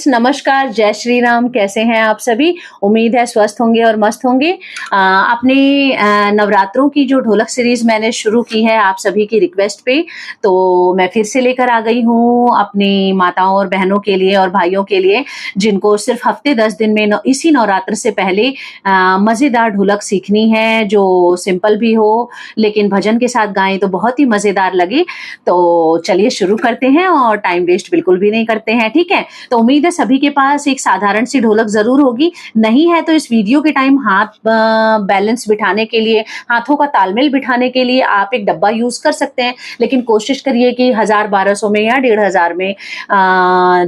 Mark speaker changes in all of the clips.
Speaker 1: Friends, नमस्कार, जय श्री राम। कैसे हैं आप सभी? उम्मीद है स्वस्थ होंगे और मस्त होंगे। अपने नवरात्रों की जो ढोलक सीरीज मैंने शुरू की है आप सभी की रिक्वेस्ट पे, तो मैं फिर से लेकर आ गई हूँ अपनी माताओं और बहनों के लिए और भाइयों के लिए, जिनको सिर्फ हफ्ते 10 दिन में इसी नवरात्र से पहले मजेदार ढोलक सीखनी है, जो सिंपल भी हो लेकिन भजन के साथ गाएं तो बहुत ही मजेदार लगे। तो चलिए शुरू करते हैं और टाइम वेस्ट बिल्कुल भी नहीं करते हैं, ठीक है। तो उम्मीद है सभी के पास एक साधारण सी ढोलक जरूर होगी। नहीं है तो इस वीडियो के टाइम हाथ बैलेंस बिठाने के लिए, हाथों का तालमेल बिठाने के लिए आप एक डब्बा यूज कर सकते हैं, लेकिन कोशिश करिए कि 1000-1200 में या 1500 में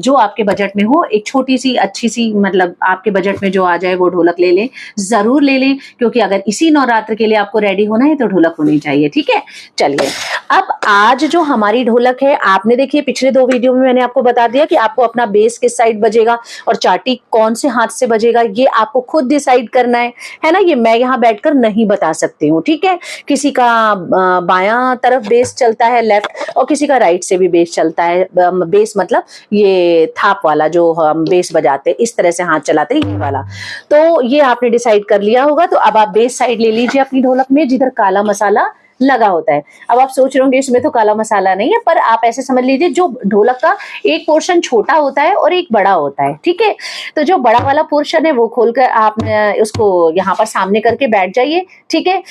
Speaker 1: जो आपके बजट में हो, एक छोटी सी अच्छी सी, मतलब आपके बजट में जो आ जाए वो ढोलक ले लें, जरूर ले लें, क्योंकि अगर इसी नवरात्र के लिए आपको रेडी होना है तो ढोलक होनी चाहिए, ठीक है। चलिए, अब आज जो हमारी ढोलक है, आपने देखिए पिछले 2 वीडियो में मैंने आपको बता दिया कि आपको अपना बेस किस साइड बजेगा और चाटी कौन से हाथ से बजेगा, ये आपको खुद डिसाइड करना है ना। ये मैं यहाँ बैठकर नहीं बता सकती हूँ, ठीक है। किसी का बायां तरफ बेस चलता है, लेफ्ट, और किसी का राइट से भी बेस चलता है। बेस मतलब ये थाप वाला जो हम बेस बजाते, इस तरह से हाथ चलाते, ये वाला। तो ये आपने डिसाइड कर लिया होगा। तो अब आप बेस साइड ले लीजिए अपनी ढोलक में, जिधर काला मसाला लगा होता है। अब आप सोच रहे होंगे इसमें तो काला मसाला नहीं है, पर आप ऐसे समझ लीजिए जो ढोलक का एक पोर्शन छोटा होता है और एक बड़ा होता है, ठीक है। तो जो बड़ा वाला पोर्शन है वो खोलकर आप उसको यहाँ पर सामने करके बैठ जाइए, ठीक है।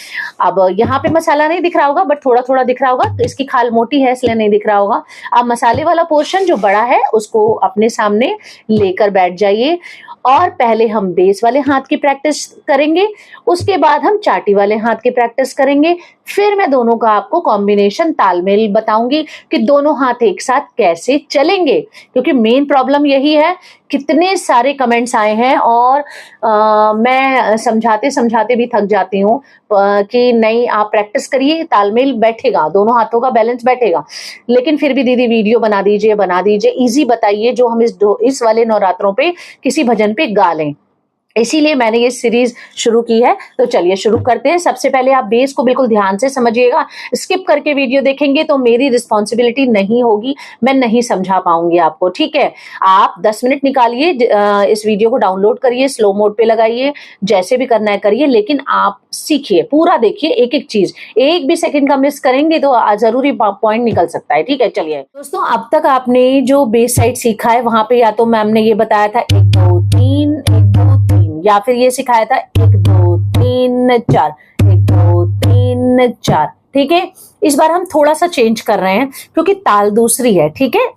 Speaker 1: अब यहाँ पे मसाला नहीं दिख रहा होगा, बट थोड़ा थोड़ा दिख रहा होगा, तो इसकी खाल मोटी है इसलिए नहीं दिख रहा होगा। अब मसाले वाला पोर्शन जो बड़ा है उसको अपने सामने लेकर बैठ जाइए, और पहले हम बेस वाले हाथ की प्रैक्टिस करेंगे, उसके बाद हम चाटी वाले हाथ की प्रैक्टिस करेंगे। फिर मैं दोनों का आपको कॉम्बिनेशन तालमेल बताऊंगी कि दोनों हाथ एक साथ कैसे चलेंगे, क्योंकि मेन प्रॉब्लम यही है। कितने सारे कमेंट्स आए हैं और मैं समझाते समझाते भी थक जाती हूँ कि नहीं, आप प्रैक्टिस करिए, तालमेल बैठेगा, दोनों हाथों का बैलेंस बैठेगा। लेकिन फिर भी दीदी वीडियो बना दीजिए, इजी बताइए जो हम इस वाले नवरात्रों पे किसी भजन पे गा लें। इसीलिए मैंने ये सीरीज शुरू की है। तो चलिए शुरू करते हैं। सबसे पहले आप बेस को बिल्कुल ध्यान से समझिएगा। स्किप करके वीडियो देखेंगे तो मेरी रिस्पॉन्सिबिलिटी नहीं होगी, मैं नहीं समझा पाऊंगी आपको, ठीक है। आप 10 मिनट निकालिए, इस वीडियो को डाउनलोड करिए, स्लो मोड पे लगाइए, जैसे भी करना है करिए, लेकिन आप सीखिए, पूरा देखिए, एक एक चीज। एक भी सेकंड का मिस करेंगे तो जरूरी पॉइंट निकल सकता है, ठीक है। चलिए दोस्तों, अब तक आपने जो बेस साइड सीखा है वहां पे या तो मैम ने ये बताया था 1 2 3 1 2 3, या फिर ये सिखाया था 1 2 3 4 1 2 3 4, ठीक है। इस बार हम थोड़ा सा चेंज कर रहे हैं क्योंकि ताल दूसरी है, ठीक है।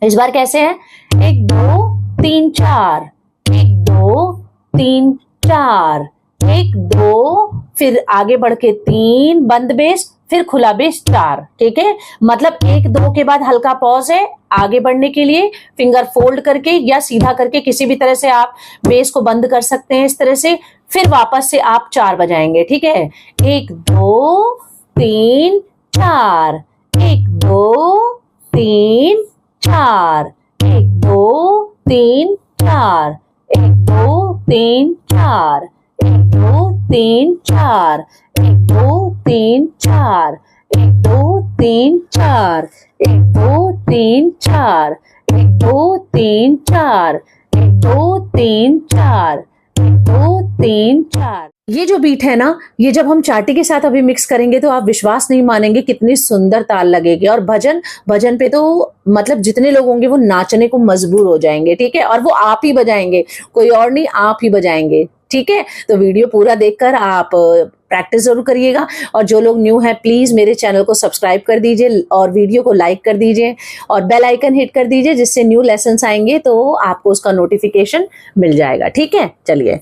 Speaker 1: इस बार कैसे है? 1 2 3 4 1 2 3 4 1 2, फिर आगे बढ़ के 3 बंद बेस, फिर खुला बेस 4, ठीक है। मतलब 1 2 के बाद हल्का पॉज है, आगे बढ़ने के लिए फिंगर फोल्ड करके या सीधा करके किसी भी तरह से आप बेस को बंद कर सकते हैं, इस तरह से। फिर वापस से आप 4 बजाएंगे, ठीक है। 1 2 3 4 1 2 3 4 1 2 3 4 1 2 3 4 1 2 3 4 1 2 3 4 1 2 3 4 1 2 3 4 1 2 3 4 1 2 3 4 1 2 3 4। ये जो बीट है ना, ये जब हम चाटी के साथ अभी मिक्स करेंगे तो आप विश्वास नहीं मानेंगे कितनी सुंदर ताल लगेगी। और भजन पे तो मतलब जितने लोग होंगे वो नाचने को मजबूर हो जाएंगे, ठीक है। और वो आप ही बजाएंगे, कोई और नहीं, आप ही बजाएंगे, ठीक है। तो वीडियो पूरा देखकर आप प्रैक्टिस जरूर करिएगा। और जो लोग न्यू है प्लीज मेरे चैनल को सब्सक्राइब कर दीजिए और वीडियो को लाइक कर दीजिए और बेल आइकन हिट कर दीजिए, जिससे न्यू लेसन्स आएंगे तो आपको उसका नोटिफिकेशन मिल जाएगा, ठीक है। चलिए,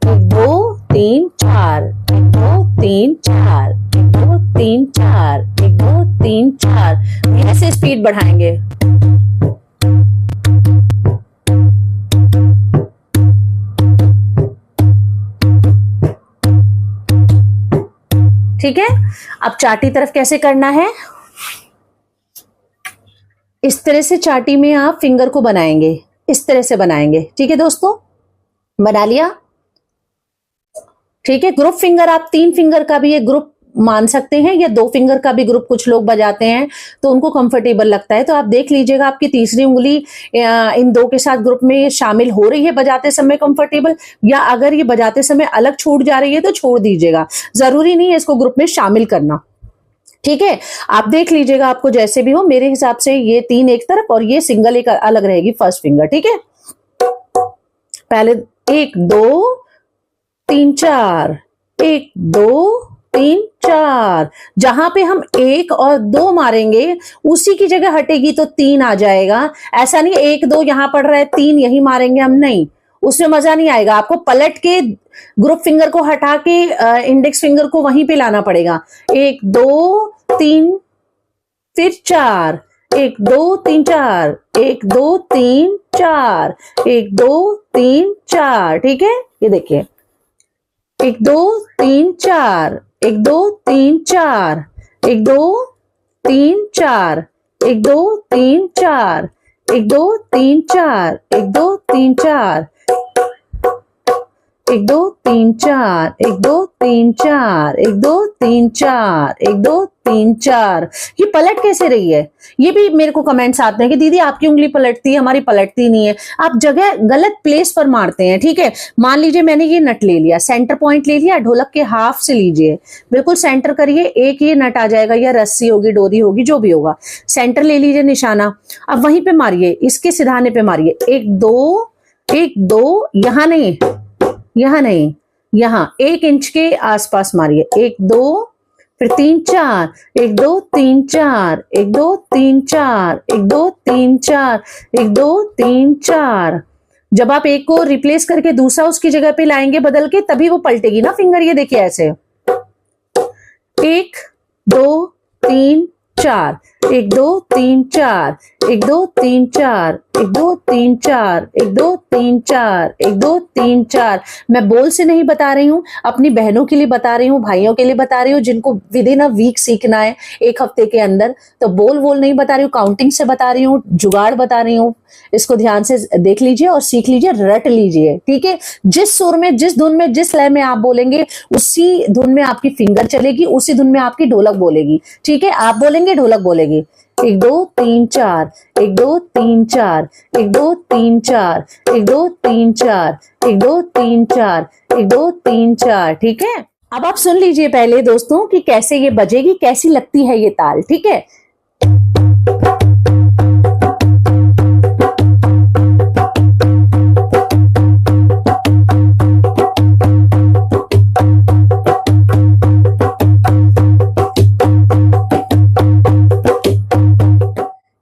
Speaker 1: 1 2 3 4 1 2 3 4 1 2 3 4 1 2 3 4, ऐसे स्पीड बढ़ाएंगे। ठीक है। अब चाटी तरफ कैसे करना है, इस तरह से चाटी में आप फिंगर को बनाएंगे, इस तरह से बनाएंगे, ठीक है दोस्तों। बना लिया, ठीक है। ग्रुप फिंगर आप 3 फिंगर का भी एक ग्रुप मान सकते हैं, या 2 फिंगर का भी ग्रुप कुछ लोग बजाते हैं तो उनको कंफर्टेबल लगता है। तो आप देख लीजिएगा आपकी तीसरी उंगली इन 2 के साथ ग्रुप में शामिल हो रही है बजाते समय कंफर्टेबल, या अगर ये बजाते समय अलग छूट जा रही है तो छोड़ दीजिएगा, जरूरी नहीं है इसको ग्रुप में शामिल करना। ठीक है, आप देख लीजिएगा आपको जैसे भी हो। मेरे हिसाब से ये 3 एक तरफ और ये सिंगल एक अलग रहेगी फर्स्ट फिंगर। ठीक है, पहले 1 2 3 4, 1 2 3 4। जहां पे हम 1 और 2 मारेंगे उसी की जगह हटेगी तो 3 आ जाएगा। ऐसा नहीं 1 2 यहां पड़ रहा है 3 यही मारेंगे हम, नहीं, उसमें मजा नहीं आएगा। आपको पलट के ग्रुप फिंगर को हटा के इंडेक्स फिंगर को वहीं पे लाना पड़ेगा। 1 2 3 फिर 4, 1 2 3 4, 1 2 3 4, 1 2 3 4। ठीक है, ये देखिए 1 2 3 4, 1 2 3 4, 1 2 3 4, 1 2 3 4, 1 2 3 4, 1 2 3 4, 1 2 3 4, 1 2 3 4, 1 2 3 4, 1 2 3 4। ये पलट कैसे रही है? ये भी मेरे को कमेंट्स आते हैं कि दीदी आपकी उंगली पलटती है, हमारी पलटती नहीं है। आप जगह गलत प्लेस पर मारते हैं। ठीक है, मान लीजिए मैंने ये नट ले लिया, सेंटर पॉइंट ले लिया, ढोलक के हाफ से लीजिए, बिल्कुल सेंटर करिए, एक ये नट आ जाएगा या रस्सी होगी, डोरी होगी, जो भी होगा, सेंटर ले लीजिए निशाना। अब वहीं पे मारिए, इसके सिधाने पे मारिए। 1 2 1 2, यहां नहीं, यहां नहीं, यहां 1 इंच के आसपास मारिए। 1 2 फिर 3 4, 1 2 3 4, 1 2 3 4, 1 2 3 4, 1 2 3 4। जब आप एक को रिप्लेस करके दूसरा उसकी जगह पे लाएंगे बदल के, तभी वो पलटेगी ना फिंगर। ये देखिए ऐसे 1 2 3 4, 1 2 3 4, 1 2 3 4, 1 2 3 4, 1 2 3 4, 1 2 3 4। मैं बोल से नहीं बता रही हूँ, अपनी बहनों के लिए बता रही हूँ, भाइयों के लिए बता रही हूँ, जिनको विद इन अ वीक सीखना है, 1 हफ्ते के अंदर। तो बोल नहीं बता रही हूँ, काउंटिंग से बता रही हूँ, जुगाड़ बता रही हूँ। इसको ध्यान से देख लीजिए और सीख लीजिए, रट लीजिए। ठीक है, जिस सुर में, जिस धुन में, जिस लय में आप बोलेंगे उसी धुन में आपकी फिंगर चलेगी, उसी धुन में आपकी ढोलक बोलेगी। ठीक है, आप बोलेंगे ढोलक बोलेगी। 1 2 3 4, 1 2 3 4, 1 2 3 4, 1 2 3 4, 1 2 3 4, 1 2 3 4। ठीक है, अब आप सुन लीजिए पहले दोस्तों कि कैसे ये बजेगी, कैसी लगती है ये ताल। ठीक है,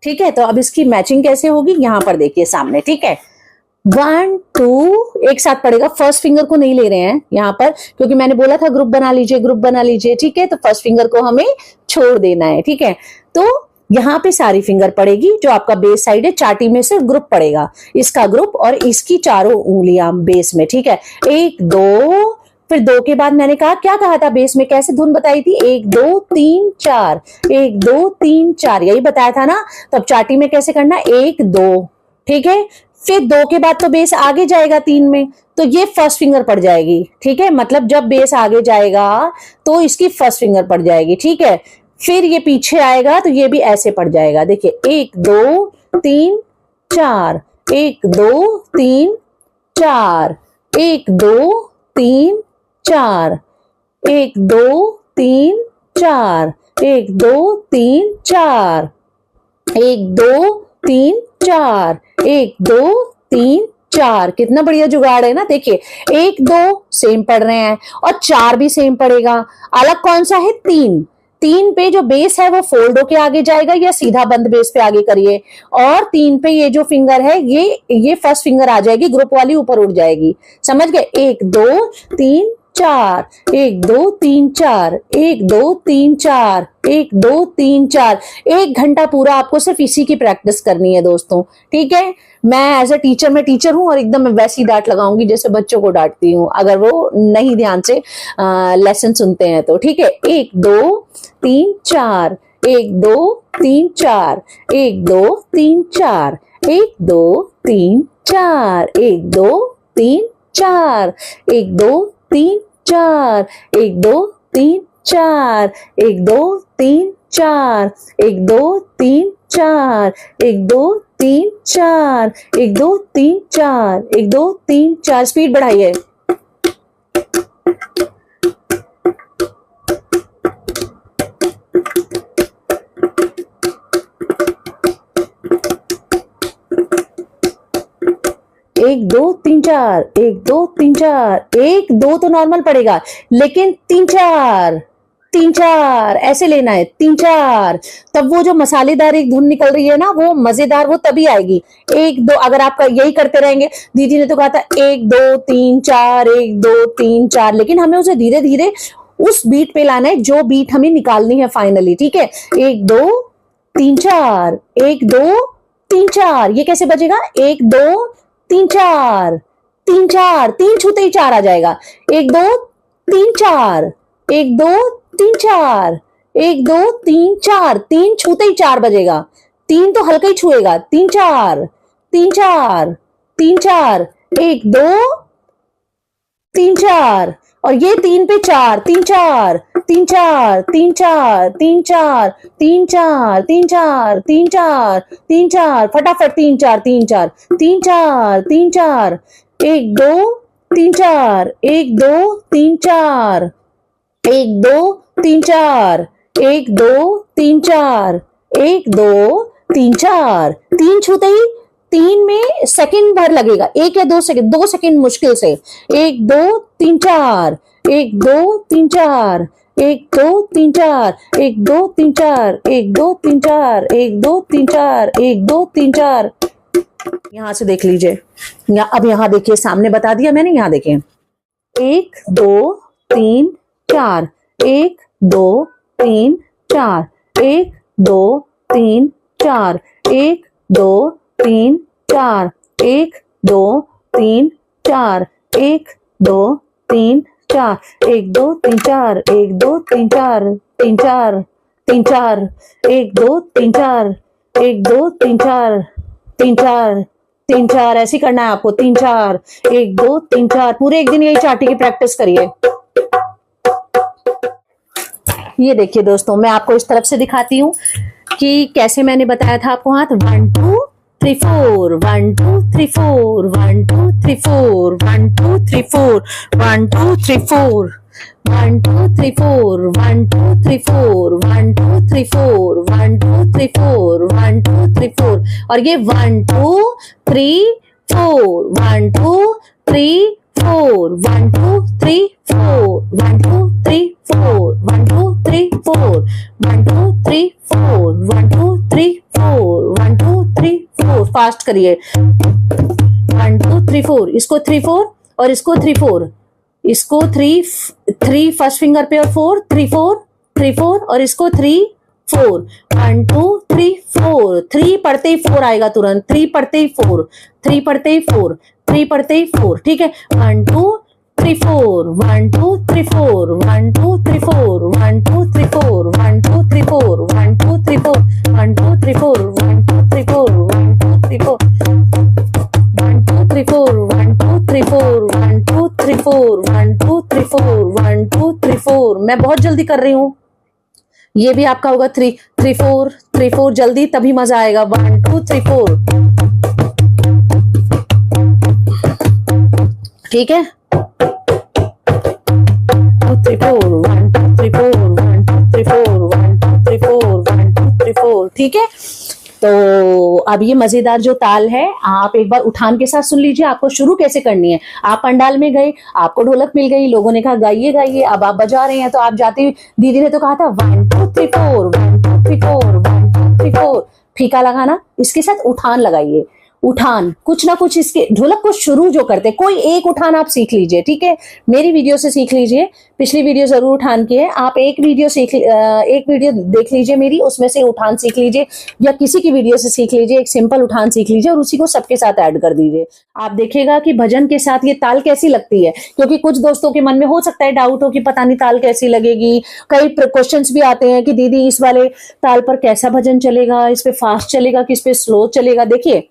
Speaker 1: ठीक है, तो अब इसकी मैचिंग कैसे होगी यहां पर देखिए सामने। ठीक है, 1 2 एक साथ पड़ेगा। फर्स्ट फिंगर को नहीं ले रहे हैं यहां पर, क्योंकि मैंने बोला था ग्रुप बना लीजिए, ग्रुप बना लीजिए। ठीक है, तो फर्स्ट फिंगर को हमें छोड़ देना है। ठीक है, तो यहाँ पे सारी फिंगर पड़ेगी, जो आपका बेस साइड है, चाटी में से ग्रुप पड़ेगा, इसका ग्रुप और इसकी चारों उंगलियां बेस में। ठीक है, 1 2, फिर 2 के बाद मैंने कहा, क्या कहा था बेस में, कैसे धुन बताई थी, 1 2 3 4, 1 2 3 4, यही बताया था ना। तो अब चाटी में कैसे करना, 1 2। ठीक है, फिर 2 के बाद तो बेस आगे जाएगा 3 में, तो ये फर्स्ट फिंगर पड़ जाएगी। ठीक है, मतलब जब बेस आगे जाएगा तो इसकी फर्स्ट फिंगर पड़ जाएगी। ठीक है, फिर ये पीछे आएगा तो ये भी ऐसे पड़ जाएगा। देखिए 1 2 3 4, 1 2 3 4, 1 2 3 4, 1 2 3 4, 1 2 3 4, 1 2 3 4, 1 2 3 4। कितना बढ़िया जुगाड़ है ना। देखिए 1 2 सेम पढ़ रहे हैं और 4 भी सेम पड़ेगा। अलग कौन सा है, 3। 3 पे जो बेस है वो फोल्ड होके आगे जाएगा या सीधा बंद बेस पे आगे करिए, और 3 पे ये जो फिंगर है ये फर्स्ट फिंगर आ जाएगी, ग्रुप वाली ऊपर उठ जाएगी। समझ गए, 1 2 3 4, 1 2 3 4, 1 2 3 4, 1 2 3 4। 1 घंटा पूरा आपको सिर्फ इसी की प्रैक्टिस करनी है दोस्तों। ठीक है, मैं एज ए टीचर, मैं टीचर हूं और एकदम वैसी डांट लगाऊंगी जैसे बच्चों को डांटती हूँ अगर वो नहीं ध्यान से लेसन सुनते हैं तो। ठीक है, 1 2 3 4, 1 2 3 4, 1 2 3 4, 1 2 3 4, 1 2 3 4, 1 2 3 4, 1 2 3 चार, 1 2 3 4, 1 2 3 4, 1 2 3 4, 1 2 3 4, 1 2 3 4, स्पीड बढ़ाइए। एक दो तीन चार, 1 2 3 4, 1 2 तो नॉर्मल पड़ेगा, लेकिन 3 4, 3 4 ऐसे लेना है, 3 4, तब वो जो मसालेदार एक धुन निकल रही है ना, वो मजेदार वो तभी आएगी। 1 2, अगर आप यही करते रहेंगे, दीदी ने तो कहा था 1 2 3 4, 1 2 3 4, लेकिन हमें उसे धीरे धीरे उस बीट पे लाना है जो बीट हमें निकालनी है फाइनली, ठीक है। 1 2 3 4, 1 2 3 4, ये कैसे बजेगा? 1 2 3 4, 3 4, 3 छूते ही 4 आ जाएगा। 1 2 3 4, 1 2 3 4, 1 2 3 4, 3 छूते ही 4 बजेगा। 3 तो हल्का ही छुएगा। 3 4, 3 4, 3 4, 1 2 3 4, और ये 3 पे 4, 3 4, 3 4, 3 4, 3 4, 3 4, 3 4, 3 4, 3 4, फटाफट 3 4, 3 4, 3 4, 3 4, 1 2 3 4, 1 2 3 4, 1 2 3 4, 1 2 3 4, 1 2 3 4, 3 छूते ही 3 में सेकंड भर लगेगा, 1 या 2 सेकंड, 2 सेकंड मुश्किल से। 1 2 3 4, 1 2 3 4, 1 2 3 4, 1 2 3 4, 1 2 3 4, 1 2 3 4, 1 2 3 4। यहां से देख लीजिए, अब यहां देखिए, सामने बता दिया मैंने, यहां देखिए 1 2 3 4, 1 2 3 4, 1 2 3 4, 1 2 3 4, 1 2 3 4, 1 2 3 4, 1 2 3 4, 1 2 3 4, 3 4 3 4, 1 2 3 4, 1 2 3 4, 3 4 3 4, ऐसे करना है आपको। 3 4, 1 2 3 4, पूरे एक दिन यही चाटी की प्रैक्टिस करिए। ये देखिए दोस्तों, मैं आपको इस तरफ से दिखाती हूँ कि कैसे मैंने बताया था आपको हाथ। 1 2 3 4, 1 2 3 4, 1 2 3 4, 1 2 3 4, 1 2 3 4, 1 2 3 4, 1 2 3 4, 1 2 3 4, 1 2 3 4, 1 2 3 4, और ये 1 2 3 4, 1 2 3 4, 1 2 3 4, 1 2 3 4, 1 2 3 4, 1 2 3 4, 1 2 3 4, 1 2 3 4, फास्ट करिए। 1 2 3 4, इसको 3 4 और इसको 3 4, इसको 3 फर्स्ट फिंगर पे और 4 3 4 3 4, और इसको 3 4, 1 2 3 4, 3 पढ़ते ही 4 आएगा तुरंत, 3 पढ़ते ही 4, 3 पढ़ते ही 4, 3 पढ़ते ही 4, ठीक है। 1 2 3 4, 1 2 3 4, 1 2 3 4, 1 2 3 4, 1 2 3 4, 1 2 3 4, 1 2 3 4, 1 2 3 4, 1 2 3 4, 1 2 3 4, 1 2 3 4, 1 2 3 4, 1 2 3 4, 1 2 3 4। मैं बहुत जल्दी कर रही हूँ, ये भी आपका होगा 3 3 4 3 4, जल्दी तभी मजा आएगा। 1 2 3 4, ठीक है। 2 3 4, 1 2 3 4, 1 2 3 4, 1 2 3 4, 1 2 3 4, ठीक है। तो अब ये मजेदार जो ताल है, आप एक बार उठान के साथ सुन लीजिए। आपको शुरू कैसे करनी है। आप पंडाल में गए, आपको ढोलक मिल गई, लोगों ने कहा गाइए गाइए, अब आप बजा रहे हैं, तो आप जाते ही, दीदी ने तो कहा था 1 2 3 4, 1 2 3 4, 1 2 3 4, फीका लगाना, इसके साथ उठान लगाइए। उठान कुछ ना कुछ, इसके ढोलक को शुरू जो करते, कोई एक उठान आप सीख लीजिए, ठीक है। मेरी वीडियो से सीख लीजिए, पिछली वीडियो जरूर उठान की है, आप एक वीडियो देख लीजिए मेरी, उसमें से उठान सीख लीजिए, या किसी की वीडियो से सीख लीजिए, एक सिंपल उठान सीख लीजिए और उसी को सबके साथ ऐड कर दीजिए। आप देखिएगा कि भजन के साथ ये ताल कैसी लगती है, क्योंकि कुछ दोस्तों के मन में हो सकता है डाउट हो कि पता नहीं ताल कैसी लगेगी। कई क्वेश्चंस भी आते हैं कि दीदी इस वाले ताल पर कैसा भजन चलेगा, इस पे फास्ट चलेगा कि इस पे स्लो चलेगा। देखिए,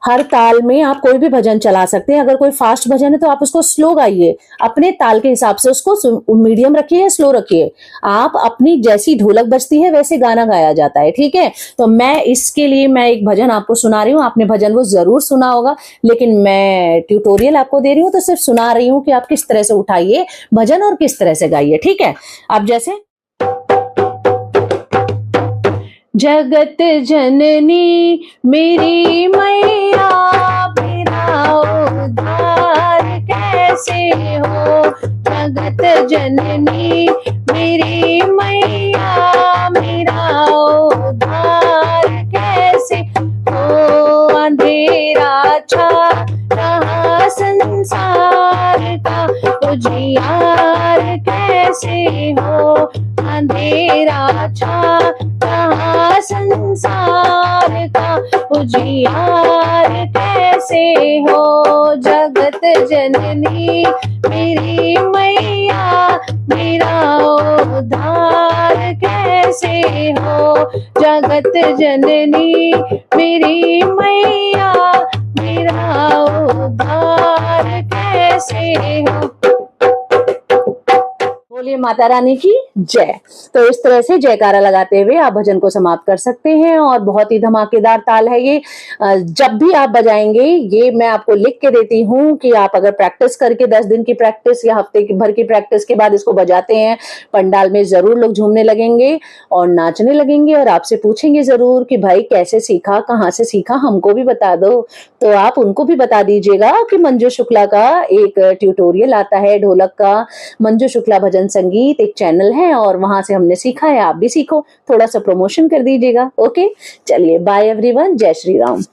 Speaker 1: हर ताल में आप कोई भी भजन चला सकते हैं। अगर कोई फास्ट भजन है तो आप उसको स्लो गाइए, अपने ताल के हिसाब से उसको मीडियम रखिए या स्लो रखिए। आप अपनी जैसी ढोलक बजती है वैसे गाना गाया जाता है, ठीक है। तो मैं इसके लिए मैं एक भजन आपको सुना रही हूँ। आपने भजन वो जरूर सुना होगा, लेकिन मैं ट्यूटोरियल आपको दे रही हूँ तो सिर्फ सुना रही हूँ कि आप किस तरह से उठाइए भजन और किस तरह से गाइए, ठीक है। आप जैसे जगत जननी मेरी मैया, मेरा उद्धार कैसे हो। जगत जननी मेरी मैया, मेरा उद्धार कैसे हो। अंधेरा छा रहा संसार का, उजियार कैसे हो। अंधेरा छा रहा संसार का, उजियार कैसे हो। जगत जननी मेरी मैया, मेरा उद्धार कैसे हो। जगत जननी मेरी मैया, मेरा उद्धार कैसे हो। बोलिए माता रानी की जय। तो इस तरह से जयकारा लगाते हुए आप भजन को समाप्त कर सकते हैं और बहुत ही धमाकेदार ताल है ये। जब भी आप बजाएंगे, ये मैं आपको लिख के देती हूँ कि आप अगर प्रैक्टिस करके 10 दिन की प्रैक्टिस या हफ्ते भर की प्रैक्टिस के बाद इसको बजाते हैं, पंडाल में जरूर लोग झूमने लगेंगे और नाचने लगेंगे और आपसे पूछेंगे जरूर कि भाई कैसे सीखा, कहाँ से सीखा, हमको भी बता दो। तो आप उनको भी बता दीजिएगा कि मंजू शुक्ला का एक ट्यूटोरियल आता है ढोलक का, मंजू शुक्ला भजन संगीत एक चैनल है और वहां से हमने सीखा है, आप भी सीखो। थोड़ा सा प्रमोशन कर दीजिएगा। ओके, चलिए बाय एवरीवन, जय श्री राम।